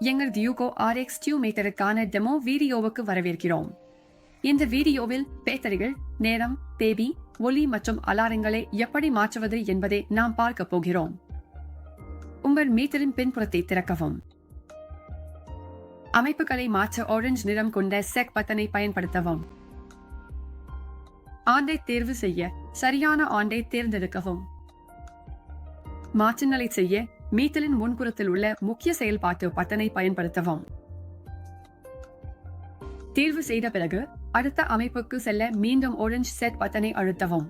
எங்கள் டியூகோ RX மீட்டருக்கான demo வீடியோவுக்கு வரவேற்கிறோம். இந்த வீடியோவில் பேட்டரிகள், நேரம், தேதி, ஒலி மற்றும் அலாரங்களை எப்படி மாற்றுவது என்பதை நாம் பார்க்க போகிறோம். உங்கள் மீட்டரின் பின்புறத்தை திறக்கவும். அமைப்புகளை மாற்ற ஆரஞ்சு நிறம் கொண்ட செக் பட்டனை பயன்படுத்தவும். ஆண்டை தேர்வு செய்ய சரியான ஆண்டை தேர்ந்தெடுக்கவும். மாற்றங்களை செய்ய மீட்டரின் முன்புறத்தில் உள்ள முக்கிய செயல்பாட்டு பட்டனை பயன்படுத்தவும். தேர்வு செய்த பிறகு அடுத்த அமைப்புக்கு செல்ல மீண்டும் ஆரஞ்சு செட் பட்டனை அழுத்தவும்.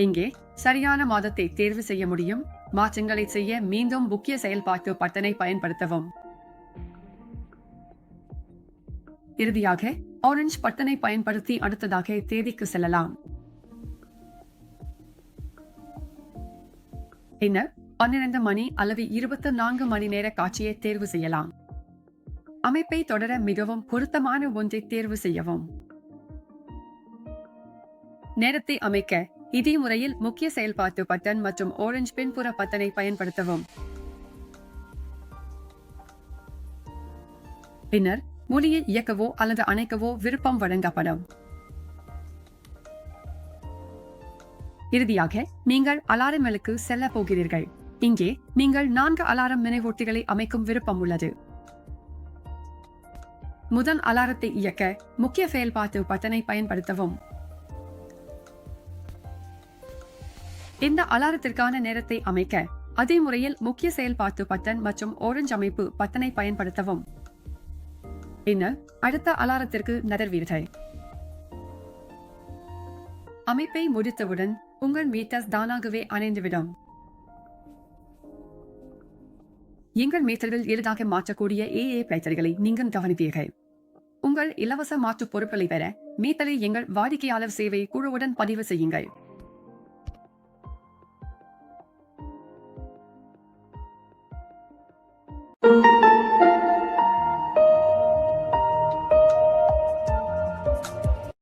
இங்கே சரியான மாதத்தை தேர்வு செய்ய முடியும். மாற்றங்களை செய்ய மீண்டும் முக்கிய செயல்பாட்டு பட்டனை பயன்படுத்தவும். இறுதியாக ஆரஞ்சு பட்டனை பயன்படுத்தி அடுத்ததாக தேதிக்கு செல்லலாம். பின்னர் 12 மணி அல்லது 24 மணி நேர காட்சியை தேர்வு செய்யலாம். அமைப்பை தொடர மிகவும் பொருத்தமான ஒன்றை தேர்வு செய்யவும். நேரத்தை அமைக்க இதே முறையில் முக்கிய செயல்பாட்டு பட்டன் மற்றும் ஆரஞ்சு பின்புற பட்டனை பயன்படுத்தவும். பின்னர் ஒலியை இயக்கவோ அல்லது அணைக்கவோ விருப்பம் வழங்கப்படும். இறுதியாக நீங்கள் அலாரங்களுக்கு செல்ல போகிறீர்கள். இங்கே நீங்கள் 4 அலாரம் நினைவூட்டிகளை அமைக்கும் விருப்பம் உள்ளது. முதல் அலாரத்தை இயக்க முக்கிய செயல்பாட்டு பட்டனை பயன்படுத்தவும். இந்த அலாரத்திற்கான நேரத்தை அமைக்க அதே முறையில் முக்கிய செயல்பாட்டு பட்டன் மற்றும் ஆரஞ்சு அமைப்பு பட்டனை பயன்படுத்தவும். பின்னர் அடுத்த அலாரத்திற்கு நகர்வீர்கள். அமைப்பை முடித்தவுடன் உங்கள் மீட்டர் தானாகவே அணைந்துவிடும். எங்கள் மீட்டர்கள் எளிதாக மாற்றக்கூடிய AA பேட்டரிகளை நீங்கள் கவனிப்பீர்கள். உங்கள் இலவச மாற்று பொருட்களை பெற மீட்டரை எங்கள் வாடிக்கையாளர் சேவை குழுவுடன் பதிவு செய்யுங்கள்.